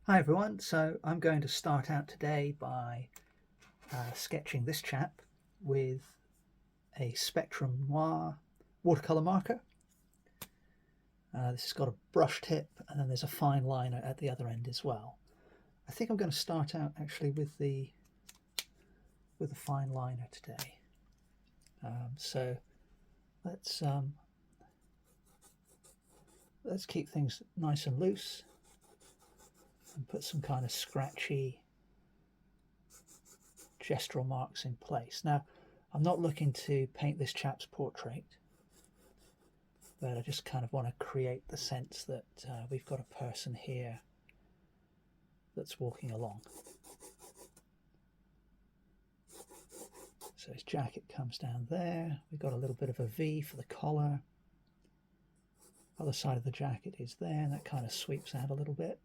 Hi everyone, so I'm going to start out today by sketching this chap with a Spectrum Noir watercolor marker. This has got a brush tip and then there's a fine liner at the other end as well. I think I'm going to start out actually with the fine liner today. So let's keep things nice and loose and put some kind of scratchy gestural marks in place. Now, I'm not looking to paint this chap's portrait, but I just kind of want to create the sense that we've got a person here that's walking along. So his jacket comes down there. We've got a little bit of a V for the collar. Other side of the jacket is there, and that kind of sweeps out a little bit.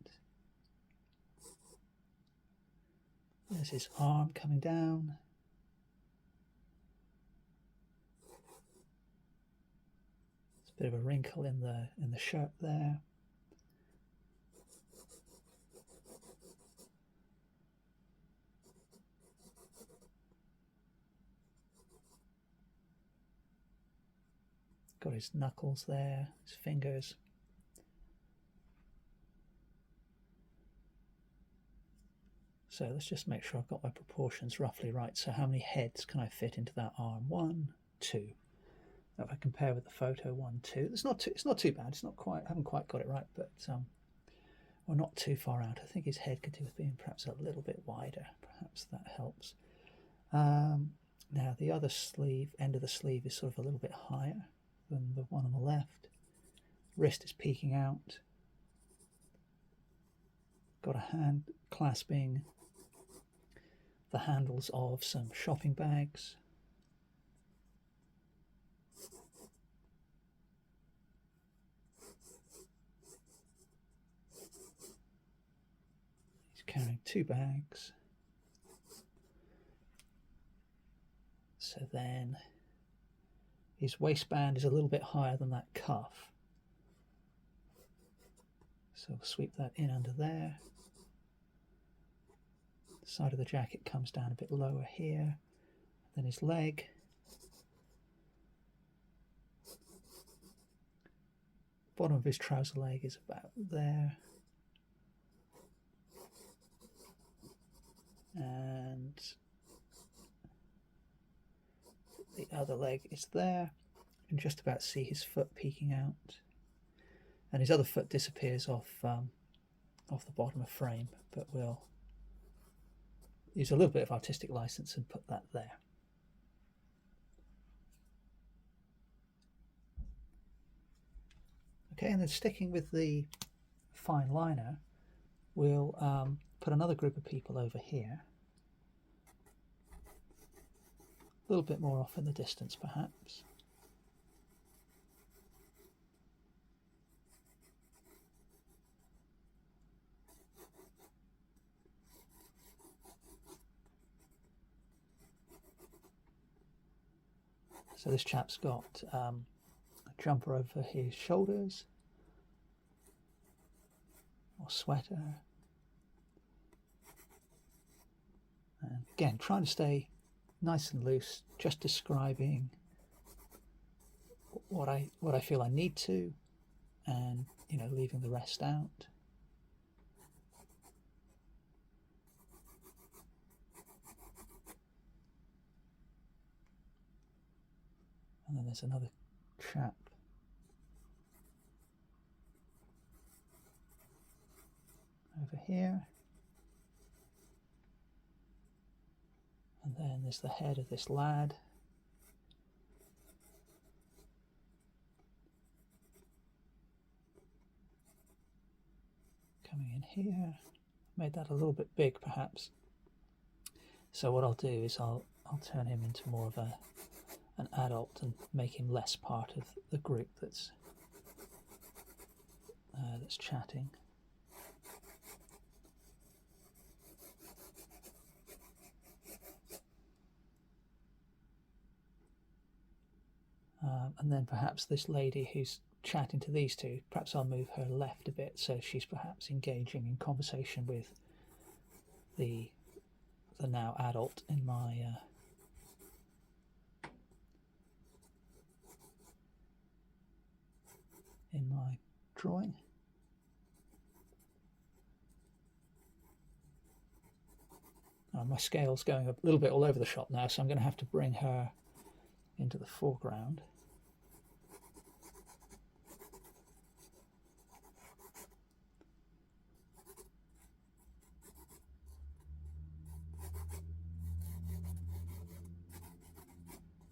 There's his arm coming down. There's a bit of a wrinkle in the shirt there. Got his knuckles there, his fingers. So let's just make sure I've got my proportions roughly right. So how many heads can I fit into that arm? 1, 2. Now if I compare with the photo, 1, 2. It's not too bad. It's not quite. I haven't quite got it right, but we're not too far out. I think his head could do with being perhaps a little bit wider. Perhaps that helps. Now the other sleeve, end of the sleeve, is sort of a little bit higher than the one on the left. Wrist is peeking out. Got a hand clasping the handles of some shopping bags. He's carrying 2 bags. So then his waistband is a little bit higher than that cuff. So we'll sweep that in under there. The side of the jacket comes down a bit lower here. Then his leg. Bottom of his trouser leg is about there. And the other leg is there. You can just about see his foot peeking out. And his other foot disappears off the bottom of frame, but we'll use a little bit of artistic license and put that there. Okay, and then sticking with the fine liner, we'll put another group of people over here. A little bit more off in the distance, perhaps. So this chap's got a jumper over his shoulders, or sweater. And again, trying to stay nice and loose, just describing what I feel I need to, and leaving the rest out. And then there's another chap over here. And then there's the head of this lad. Coming in here. Made that a little bit big perhaps. So what I'll do is I'll turn him into more of an adult and make him less part of the group that's chatting. And then perhaps this lady who's chatting to these two. Perhaps I'll move her left a bit so she's perhaps engaging in conversation with the now adult in my drawing. My scale's going a little bit all over the shot now, so I'm going to have to bring her into the foreground.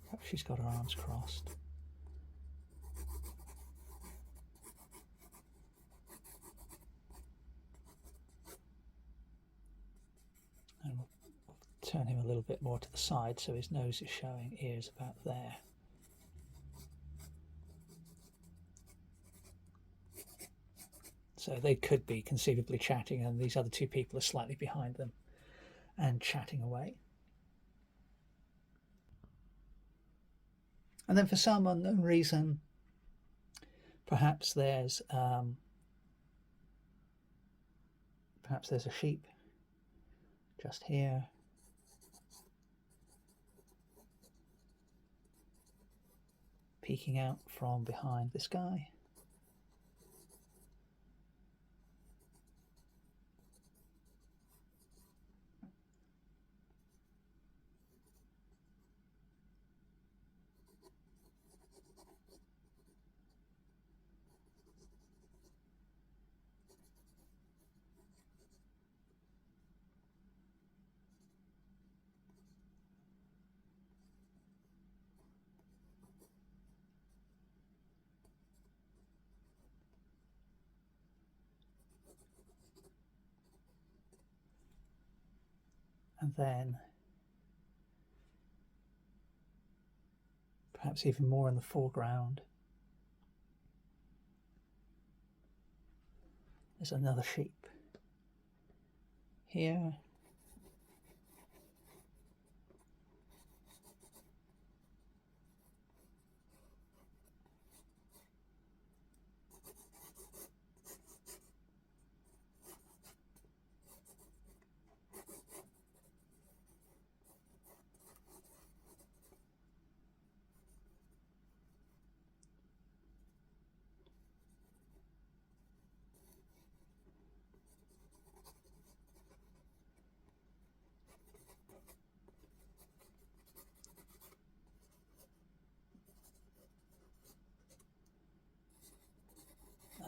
Perhaps she's got her arms crossed. And we'll turn him a little bit more to the side so his nose is showing, ears about there. So they could be conceivably chatting, and these other two people are slightly behind them and chatting away. And then for some unknown reason, perhaps there's a sheep just here. Peeking out from behind this guy. And then perhaps even more in the foreground, there's another sheep here.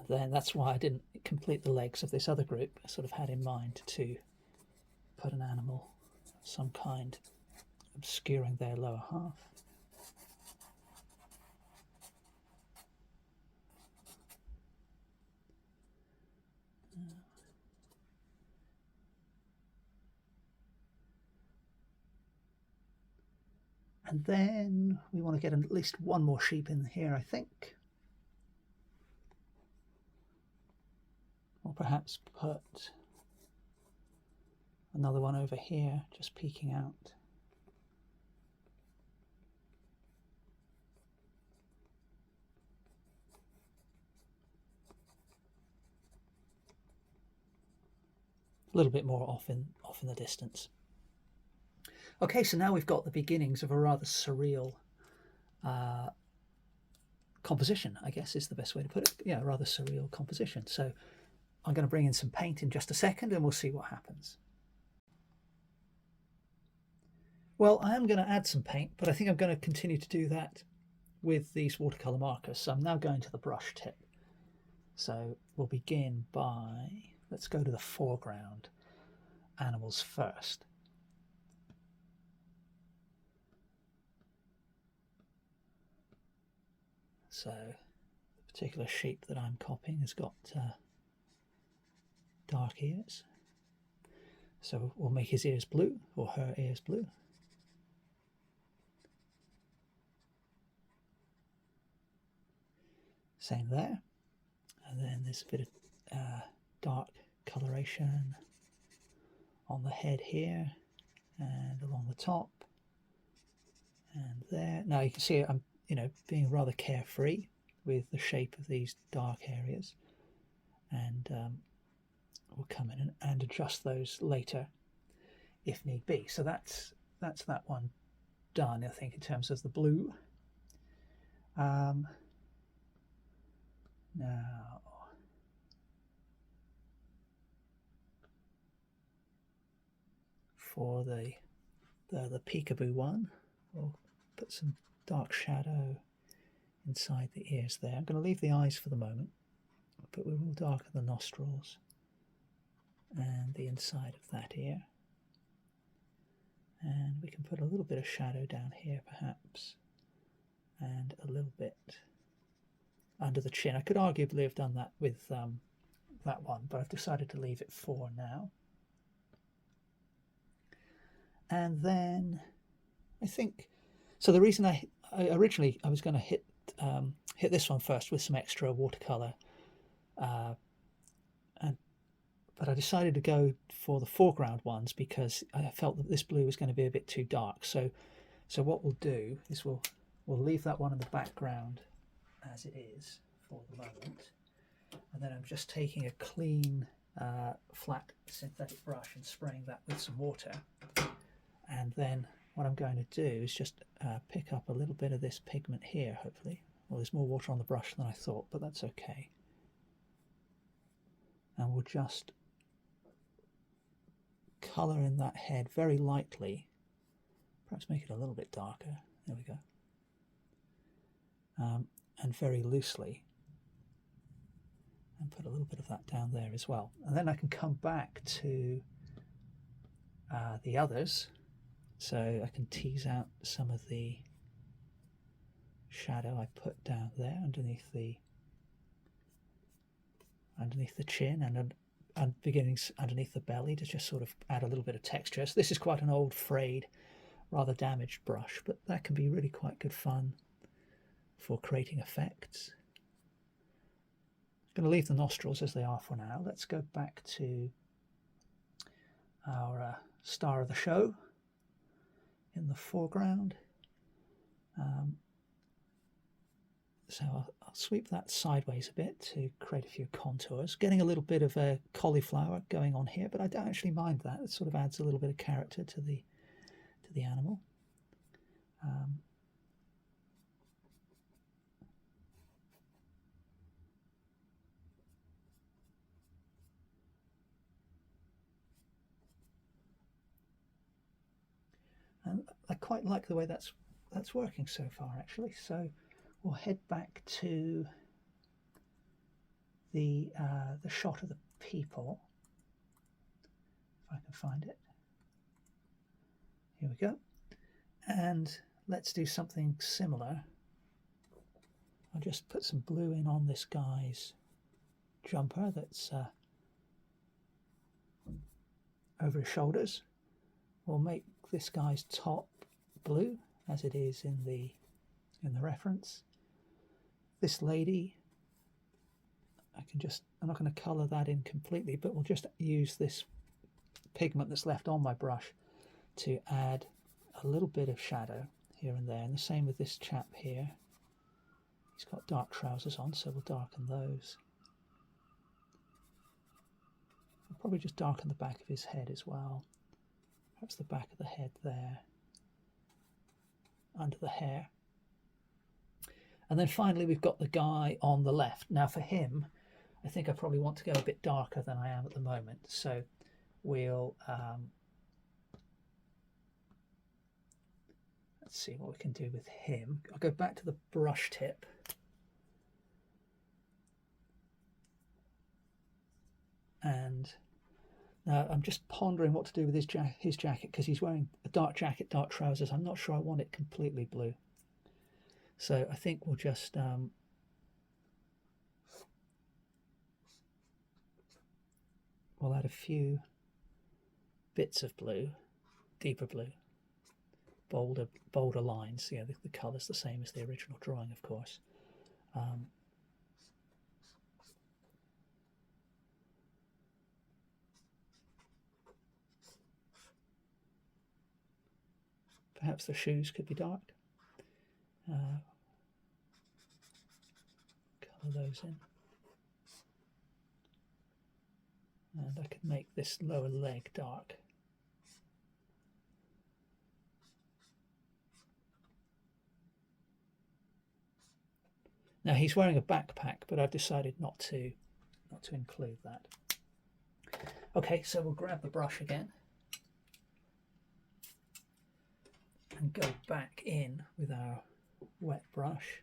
Then that's why I didn't complete the legs of this other group. I sort of had in mind to put an animal of some kind obscuring their lower half. And then we want to get at least one more sheep in here, I think. Or perhaps put another one over here, just peeking out. A little bit more off in the distance. Okay, so now we've got the beginnings of a rather surreal composition, I guess is the best way to put it. Yeah, a rather surreal composition. So I'm going to bring in some paint in just a second and we'll see what happens. Well, I am going to add some paint, but I think I'm going to continue to do that with these watercolor markers. So I'm now going to the brush tip. So we'll begin by, let's go to the foreground animals first. So the particular sheep that I'm copying has got dark ears. So we'll make his ears blue, or her ears blue. Same there. And then there's a bit of dark coloration on the head here and along the top and there. Now you can see I'm being rather carefree with the shape of these dark areas, and we'll come in and adjust those later if need be. So that's that one done, I think, in terms of the blue. Now, for the peekaboo one, we'll put some dark shadow inside the ears there. I'm going to leave the eyes for the moment, but we will darken the nostrils and the inside of that ear. And we can put a little bit of shadow down here perhaps, and a little bit under the chin. I could arguably have done that with that one, but I've decided to leave it for now. And then I think, so the reason I originally I was going to hit this one first with some extra watercolor, but I decided to go for the foreground ones because I felt that this blue was going to be a bit too dark. So what we'll do is we'll leave that one in the background as it is for the moment, and then I'm just taking a clean flat synthetic brush and spraying that with some water. And then what I'm going to do is just pick up a little bit of this pigment here, hopefully. Well, there's more water on the brush than I thought, but that's okay. And we'll just colour in that head very lightly. Perhaps make it a little bit darker. There we go. And very loosely. And put a little bit of that down there as well. And then I can come back to the others. So I can tease out some of the shadow I put down there underneath the chin and beginnings underneath the belly to just sort of add a little bit of texture. So this is quite an old, frayed, rather damaged brush, but that can be really quite good fun for creating effects. I'm going to leave the nostrils as they are for now. Let's go back to our star of the show in the foreground. So I'll sweep that sideways a bit to create a few contours, getting a little bit of a cauliflower going on here, but I don't actually mind that. It sort of adds a little bit of character to the animal. And I quite like the way that's working so far, actually. So we'll head back to the shot of the people, if I can find it. Here we go. And let's do something similar. I'll just put some blue in on this guy's jumper that's over his shoulders. We'll make this guy's top blue as it is in the reference. This lady, I'm not going to colour that in completely, but we'll just use this pigment that's left on my brush to add a little bit of shadow here and there. And the same with this chap here. He's got dark trousers on, so we'll darken those. I'll probably just darken the back of his head as well. Perhaps the back of the head there, under the hair. And then finally we've got the guy on the left. Now for him, I think I probably want to go a bit darker than I am at the moment. So we'll, let's see what we can do with him. I'll go back to the brush tip. And now I'm just pondering what to do with his jacket, because he's wearing a dark jacket, dark trousers. I'm not sure I want it completely blue. So I think we'll just we'll add a few bits of blue, deeper blue, bolder lines. Yeah, the colour's the same as the original drawing, of course. Perhaps the shoes could be dark. of those in. And I could make this lower leg dark. Now he's wearing a backpack, but I've decided not to include that. Okay, so we'll grab the brush again and go back in with our wet brush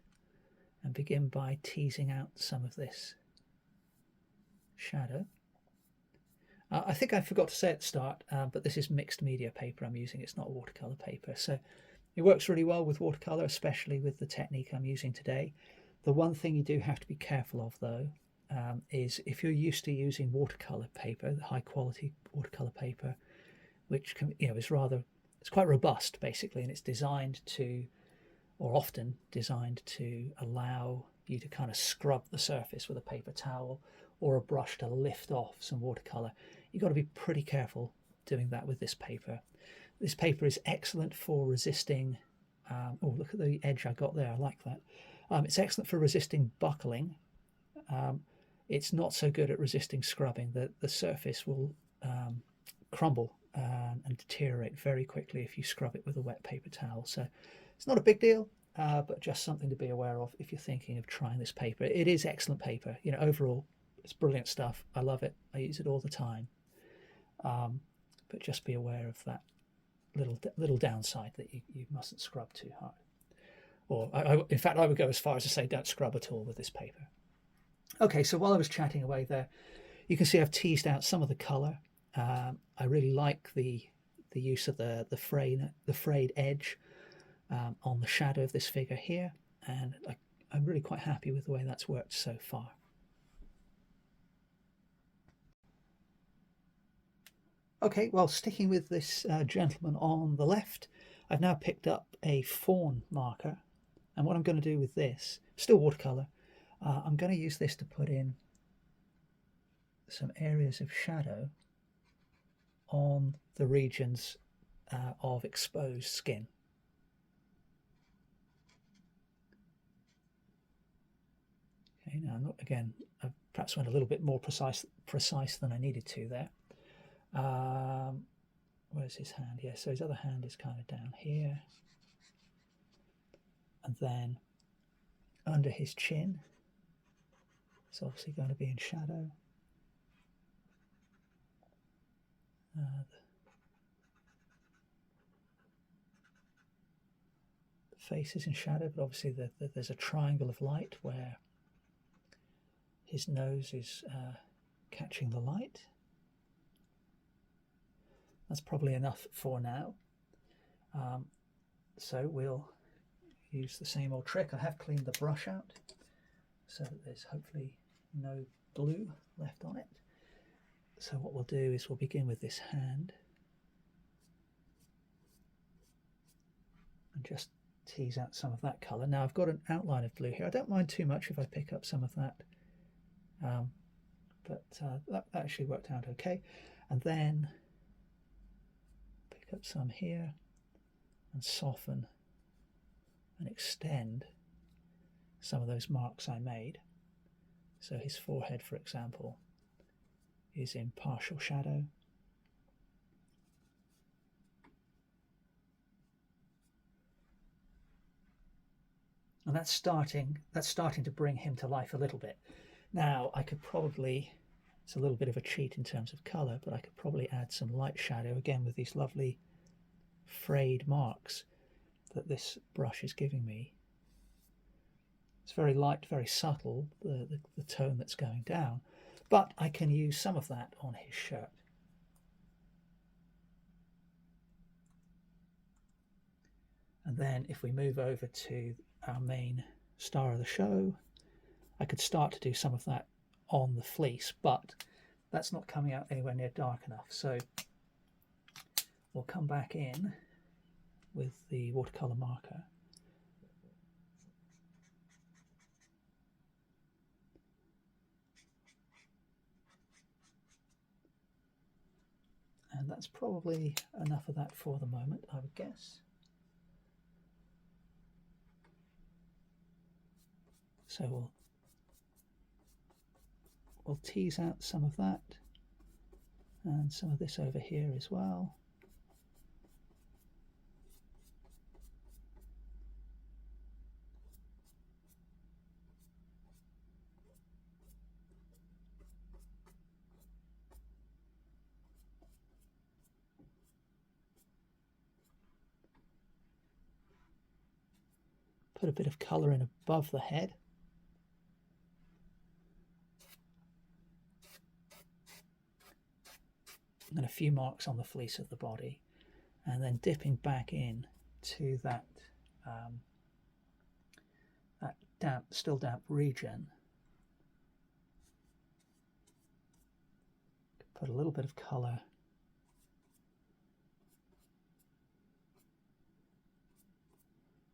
and begin by teasing out some of this shadow. I think I forgot to say at the start, but this is mixed media paper I'm using. It's not watercolor paper, so it works really well with watercolor, especially with the technique I'm using today. The one thing you do have to be careful of, though, is if you're used to using watercolor paper, the high quality watercolor paper, which can, is it's quite robust basically, and it's designed to, or often designed to, allow you to kind of scrub the surface with a paper towel or a brush to lift off some watercolor. You've got to be pretty careful doing that with this paper. This paper is excellent for resisting, oh, look at the edge I got there, I like that. It's excellent for resisting buckling. It's not so good at resisting scrubbing. The surface will crumble and deteriorate very quickly if you scrub it with a wet paper towel. So it's not a big deal, but just something to be aware of if you're thinking of trying this paper. It is excellent paper. Overall, it's brilliant stuff. I love it. I use it all the time. But just be aware of that little downside, that you mustn't scrub too hard. Or in fact, I would go as far as to say don't scrub at all with this paper. Okay, so while I was chatting away there, you can see I've teased out some of the colour. I really like the use of the frayed edge on the shadow of this figure here, and I'm really quite happy with the way that's worked so far. Okay, well, sticking with this gentleman on the left, I've now picked up a fawn marker. And what I'm going to do with this, still watercolour, I'm going to use this to put in some areas of shadow on the regions of exposed skin. Okay, now again, I perhaps went a little bit more precise than I needed to there. Where's his hand? Yeah, so his other hand is kind of down here. And then under his chin, it's obviously going to be in shadow. The face is in shadow, but obviously there's a triangle of light where his nose is catching the light. That's probably enough for now. So we'll use the same old trick. I have cleaned the brush out so that there's hopefully no glue left on it. So what we'll do is we'll begin with this hand and just tease out some of that colour. Now I've got an outline of blue here. I don't mind too much if I pick up some of that, but that actually worked out okay. And then pick up some here and soften and extend some of those marks I made. So his forehead, for example, is in partial shadow. And that's starting to bring him to life a little bit. Now I could probably, it's a little bit of a cheat in terms of colour, but I could probably add some light shadow again with these lovely frayed marks that this brush is giving me. It's very light, very subtle, the tone that's going down, but I can use some of that on his shirt. And then if we move over to our main star of the show, I could start to do some of that on the fleece, but that's not coming out anywhere near dark enough. So we'll come back in with the watercolor marker. And that's probably enough of that for the moment, I would guess. So we'll we'll tease out some of that and some of this over here as well. Put a bit of colour in above the head. And a few marks on the fleece of the body, and then dipping back in to that that still damp region. Put a little bit of colour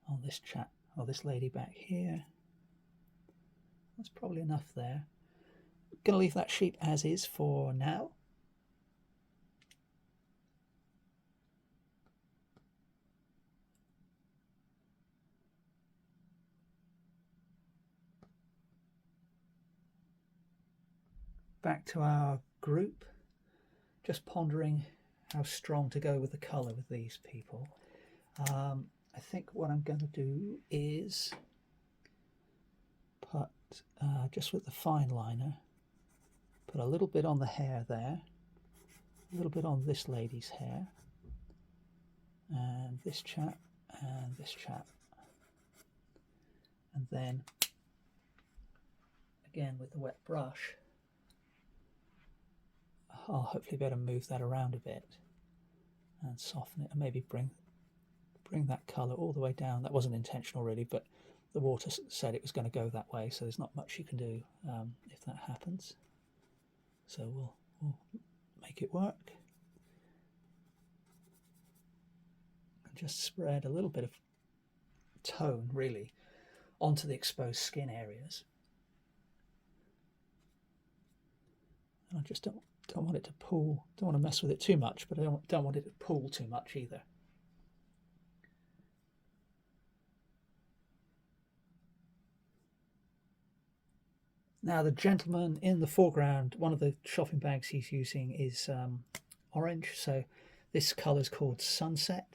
on this chap or this lady back here. That's probably enough there. I'm going to leave that sheep as is for now. Back to our group, just pondering how strong to go with the colour with these people. I think what I'm going to do is put, just with the fine liner, put a little bit on the hair there, a little bit on this lady's hair, and this chap, and this chap. And then, again with the wet brush, I'll hopefully be able to move that around a bit and soften it, and maybe bring that colour all the way down. That wasn't intentional really, but the water said it was going to go that way, so there's not much you can do if that happens. So we'll make it work. And just spread a little bit of tone really onto the exposed skin areas. And I just don't want it to pool, don't want to mess with it too much, but I don't want it to pool too much either. Now the gentleman in the foreground, one of the shopping bags he's using is orange, so this colour is called Sunset,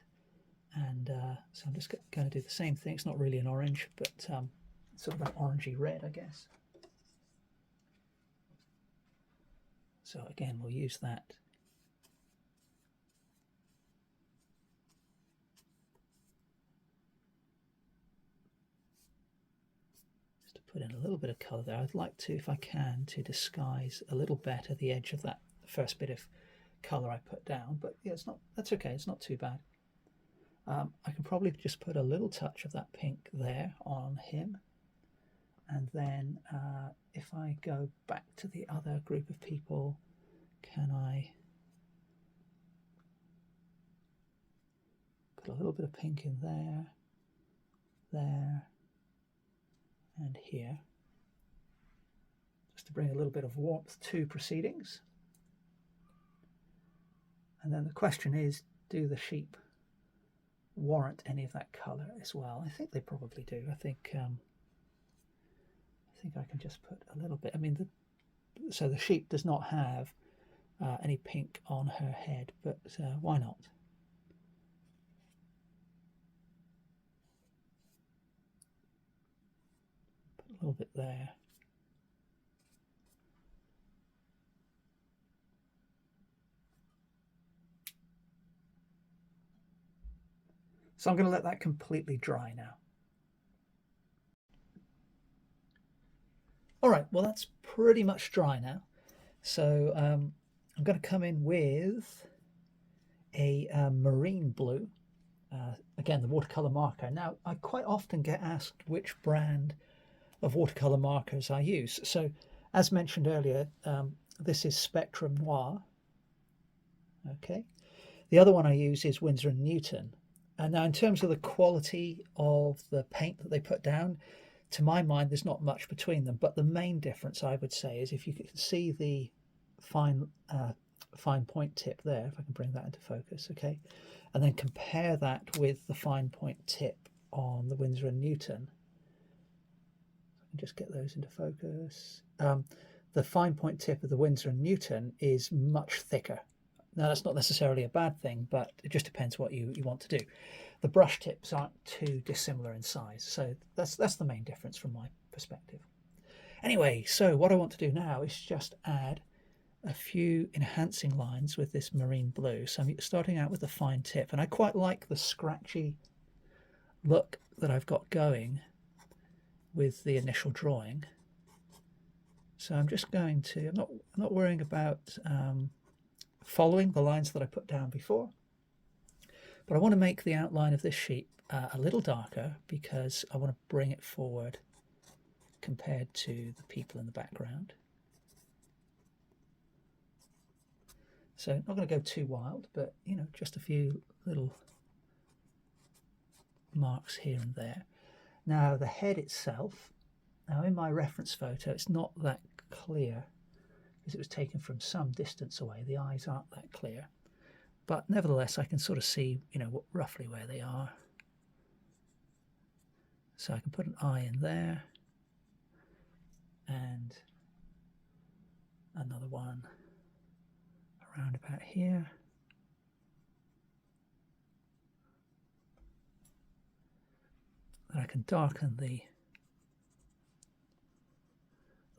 and so I'm just going to do the same thing. It's not really an orange, but sort of an orangey red, I guess. So again, we'll use that. Just to put in a little bit of colour there. I'd like to, if I can, to disguise a little better the edge of that first bit of colour I put down. But yeah, that's okay, it's not too bad. I can probably just put a little touch of that pink there on him. And then if I go back to the other group of people, can I put a little bit of pink in there, and here, just to bring a little bit of warmth to proceedings. And then the question is, do the sheep warrant any of that colour as well? I think they probably do. I think I can just put a little bit. I mean, so the sheep does not have any pink on her head, but why not? Put a little bit there. So I'm going to let that completely dry now. All right, well, that's pretty much dry now. So I'm going to come in with a marine blue, again, the watercolor marker. Now, I quite often get asked which brand of watercolor markers I use. So as mentioned earlier, this is Spectrum Noir. Okay. The other one I use is Winsor & Newton. And now in terms of the quality of the paint that they put down, to my mind, there's not much between them. But the main difference, I would say, is if you can see the fine point tip there, if I can bring that into focus, okay, and then compare that with the fine point tip on the Winsor & Newton. I can just get those into focus. the fine point tip of the Winsor & Newton is much thicker. Now, that's not necessarily a bad thing, but it just depends what you want to do. The brush tips aren't too dissimilar in size, so that's the main difference from my perspective. Anyway, so what I want to do now is just add a few enhancing lines with this marine blue. So I'm starting out with the fine tip, and I quite like the scratchy look that I've got going with the initial drawing. So I'm just going to, I'm not worrying about following the lines that I put down before, but I want to make the outline of this sheep a little darker because I want to bring it forward compared to the people in the background. So not going to go too wild, but just a few little marks here and there. Now the head itself, now in my reference photo, it's not that clear because it was taken from some distance away. The eyes aren't that clear, but nevertheless I can sort of see, roughly where they are. So I can put an eye in there and another one around about here. And I can darken the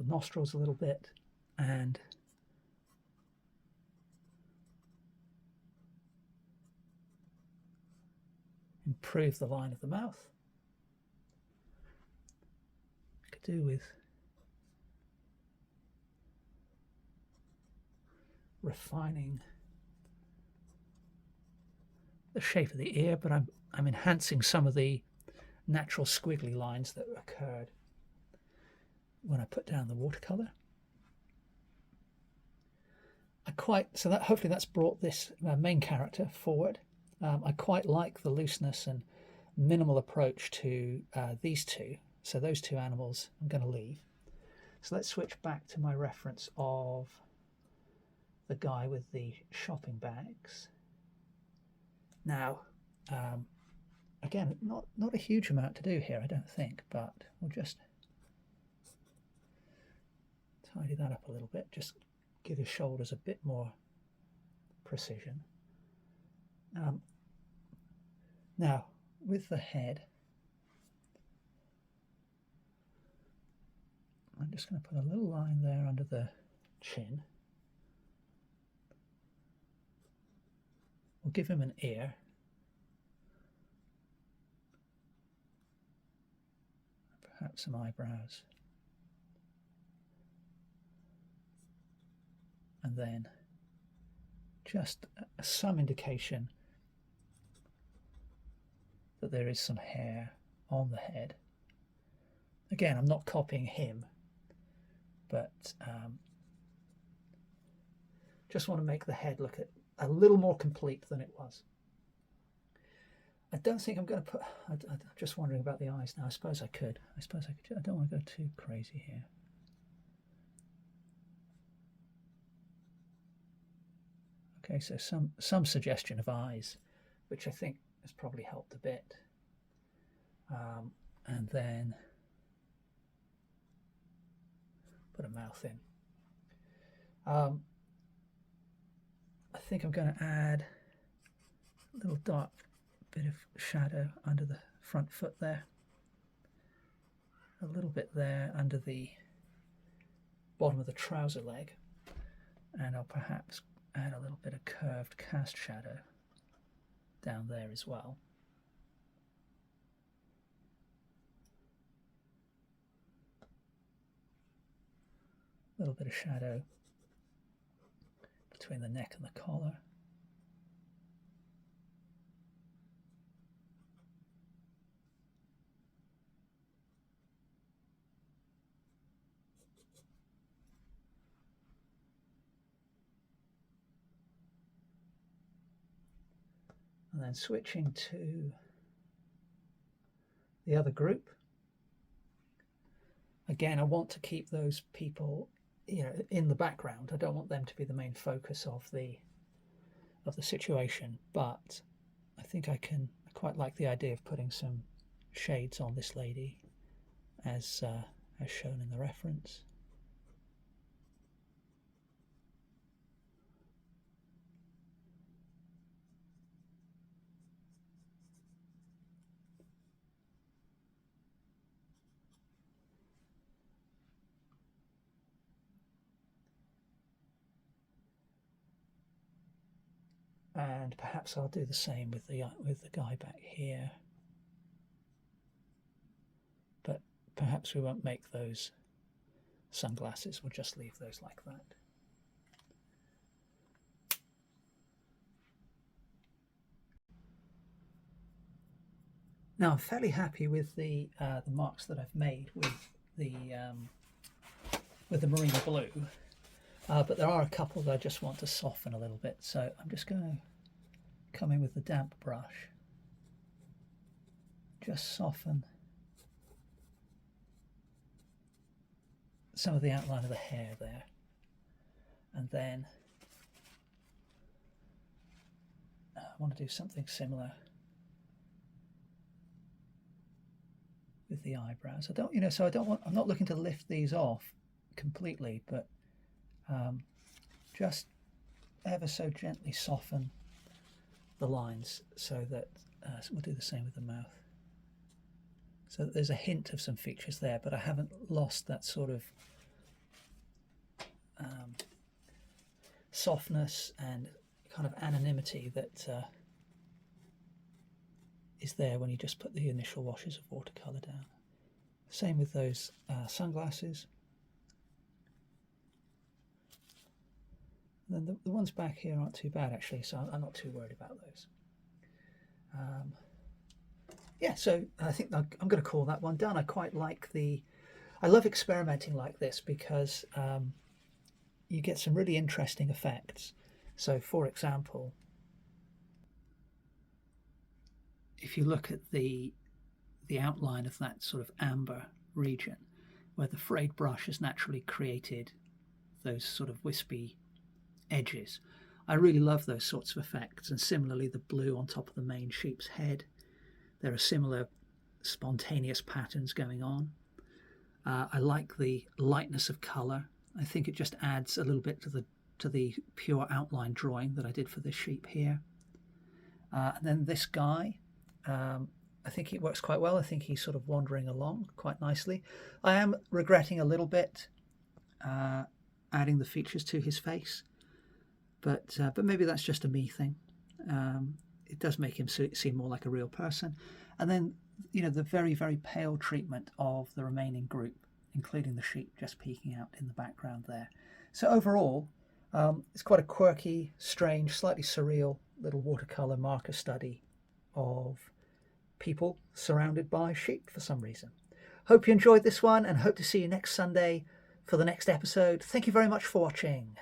nostrils a little bit and improve the line of the mouth. I could do with refining the shape of the ear, but I'm enhancing some of the natural squiggly lines that occurred when I put down the watercolor. So that hopefully that's brought this main character forward. I quite like the looseness and minimal approach to these two. So those two animals I'm going to leave. So let's switch back to my reference of the guy with the shopping bags. Now, again, not a huge amount to do here, I don't think, but we'll just tidy that up a little bit, just give his shoulders a bit more precision. Now, with the head, I'm just going to put a little line there under the chin. We'll give him an ear. Perhaps some eyebrows. And then just some indication that there is some hair on the head. Again, I'm not copying him, but just want to make the head look a little more complete than it was. I don't think I'm going to put, I'm just wondering about the eyes now. I suppose I could. I don't want to go too crazy here. Okay, so some suggestion of eyes, which I think has probably helped a bit. And then put a mouth in. I think I'm going to add a little dark bit of shadow under the front foot there. A little bit there under the bottom of the trouser leg. And I'll perhaps add a little bit of curved cast shadow down there as well. A little bit of shadow between the neck and the collar. And then switching to the other group. Again, I want to keep those people, in the background. I don't want them to be the main focus of the situation, but I think I quite like the idea of putting some shades on this lady as shown in the reference. And perhaps I'll do the same with the guy back here. But perhaps we won't make those sunglasses. We'll just leave those like that. Now I'm fairly happy with the marks that I've made with the marine blue, but there are a couple that I just want to soften a little bit. So I'm just going to come in with the damp brush, just soften some of the outline of the hair there, and then I want to do something similar with the eyebrows. I don't, so I'm not looking to lift these off completely, but just ever so gently soften the lines so that we'll do the same with the mouth. So that there's a hint of some features there, but I haven't lost that sort of softness and kind of anonymity that is there when you just put the initial washes of watercolor down. Same with those sunglasses. And then the ones back here aren't too bad actually, so I'm not too worried about those. Yeah, so I think I'm going to call that one done. I quite like I love experimenting like this because you get some really interesting effects. So for example, if you look at the outline of that sort of amber region where the frayed brush has naturally created those sort of wispy edges, I really love those sorts of effects. And similarly, the blue on top of the main sheep's head, there are similar spontaneous patterns going on. I like the lightness of color. I think it just adds a little bit to the pure outline drawing that I did for this sheep here. And then this guy, I think it works quite well. I think he's sort of wandering along quite nicely. I am regretting a little bit adding the features to his face, but maybe that's just a me thing. It does make him seem more like a real person. And then, the very, very pale treatment of the remaining group, including the sheep just peeking out in the background there. So overall, it's quite a quirky, strange, slightly surreal little watercolor marker study of people surrounded by sheep for some reason. Hope you enjoyed this one and hope to see you next Sunday for the next episode. Thank you very much for watching.